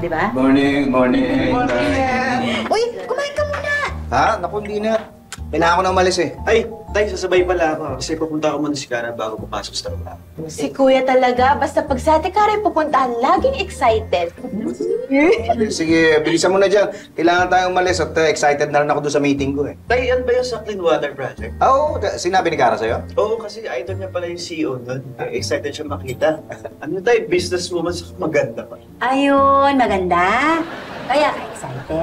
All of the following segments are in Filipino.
Di ba? Morning. Uy, kumain ka muna! Ha? Naku, hindi na. Kailangan ko na umalis eh. Ay, tay, sasabay pala ako. Kasi pupunta ako muna si Kara bago papasok sa trabaho. Si Kuya talaga, basta pag sa ate Karen pupuntahan, laging excited. Sige, bilisan mo na dyan. Kailangan tayong umalis at excited na rin ako doon sa meeting ko eh. Tay, yan ba yung sa Clean Water Project? Oo, sinabi ni Kara sa'yo? Oo, kasi idol niya pala yung CEO nun. Excited siya makita. Ano tay, businesswoman sa maganda pa. Ayun, maganda. Kaya ka excited.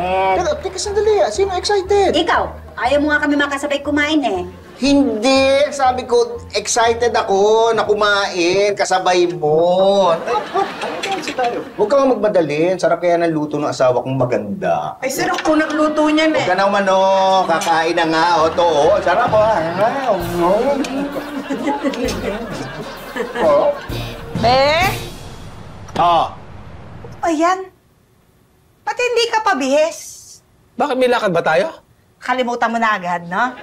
Teka, sandali. Sino excited? Ikaw, ayaw mo nga kami makasabay kumain eh. Hindi! Sabi ko, excited ako na kumain kasabay mo. Ano kasi tayo? Huwag kang magmadalin. Sarap kaya ng luto ng asawa kong maganda. Ay, sarap po nagluto niyan Huwag ka na umano. Kakain na nga. O, to. Sarap Be? Ayan. Ba't hindi ka pabihis? Bakit may lakad ba tayo? Kalimutan mo na agad, no?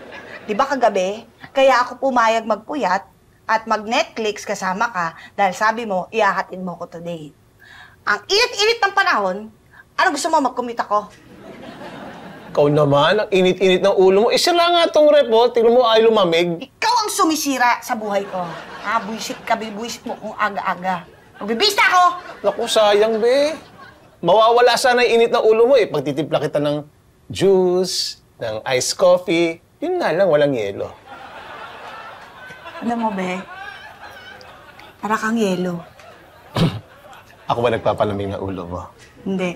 Di ba kagabi, kaya ako pumayag magpuyat at mag-Netflix kasama ka dahil sabi mo, ihahatid mo ko today. Ang init-init ng panahon, ano gusto mo mag-commute ako? Ikaw naman, ang init-init ng ulo mo. Isa lang nga tong rep, oh. Tingnan mo ay lumamig. Ikaw ang sumisira sa buhay ko. Ha, buisit ka, buisit mo kung aga-aga. Magbibista ako! Naku, sayang, be. Mawawala sana yung init ng ulo mo, eh. Pagtitimpla kita ng juice, ng iced coffee. Yun nga lang, walang yelo. Ano mo, be? Para kang yelo. Ako ba nagpapalamig ng ulo mo? Hindi.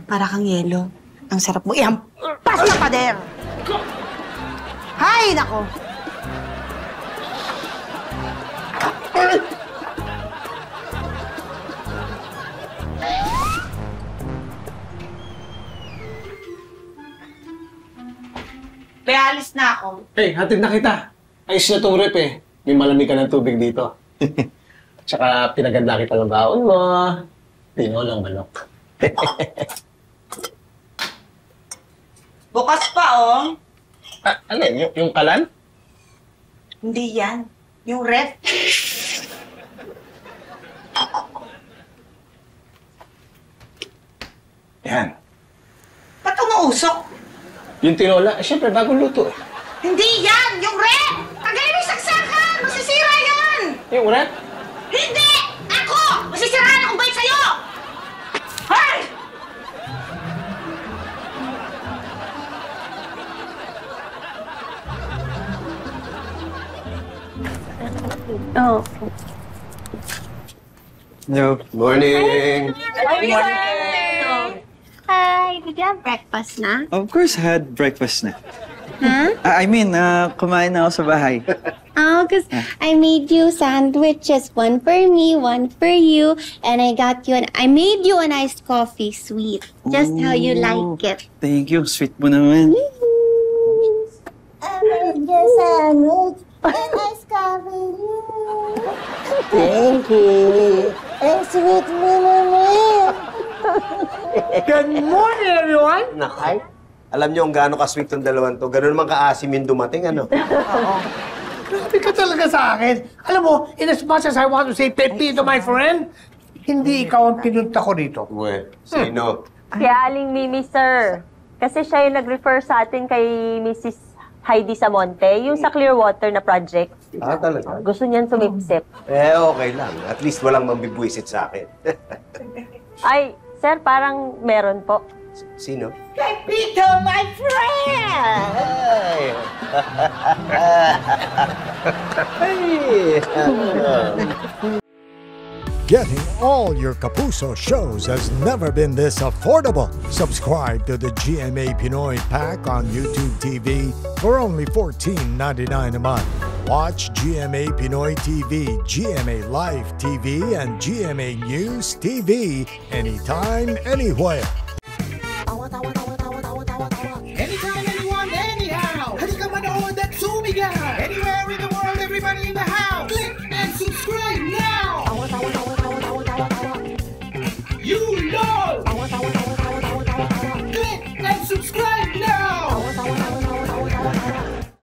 Para kang yelo. Ang sarap mo. Ihampas na pader! Hay, nako! Kaya alis na ako. Hey, hatid na kita. Ayos na tong rep, eh. May malamig ka ng tubig dito. Tsaka pinaganda kita ng baon mo. Tinolang manok. Bukas pa, oh. Alin? Yung kalan? Hindi yan. Yung ref. Yan. Ba't umuusok? Yung tinola, siyempre, bagong luto, eh. Hindi yan! Yung ref! Tagay mo yung saksakan! Masisira yan! Yung rep? Hindi! Ako! Masisiraan akong bait sa'yo! Hay! Oh. Hello. Morning. Hi, did you have breakfast na? Of course, I had breakfast na. Huh? I mean, kumain na ako sa bahay. Oh, because I made you sandwiches, one for me, one for you, and I made you an iced coffee, sweet, just how you like it. Thank you, sweet mo naman. I made you sandwich and iced coffee. Thank you. And sweet mo naman. Good morning, everyone! Nakay. Alam niyo kung gaano ka-sweet yung dalawang to. Gano'n naman ka-asim yung dumating, ano? Grabe ka talaga sa akin. Alam mo, in as much as I want to say Pepito, my friend, hindi ikaw ang pinunta ko dito. Well, sino? Kaya Aling Mimi, sir. Kasi siya yung nag-refer sa atin kay Mrs. Heidi Samonte, yung sa Clearwater na project. Ah, talaga? Gusto niyan sumipsip. Okay lang. At least walang mambibwisit sa akin. Ay, sir, parang meron po. Sino? Pepito, my friend! Getting all your Kapuso shows has never been this affordable. Subscribe to the GMA Pinoy Pack on YouTube TV for only $14.99 a month. Watch GMA Pinoy TV, GMA Live TV, and GMA News TV anytime, anywhere. Anytime, anyone, anyhow! Halika manood at sumigaw! Anywhere in the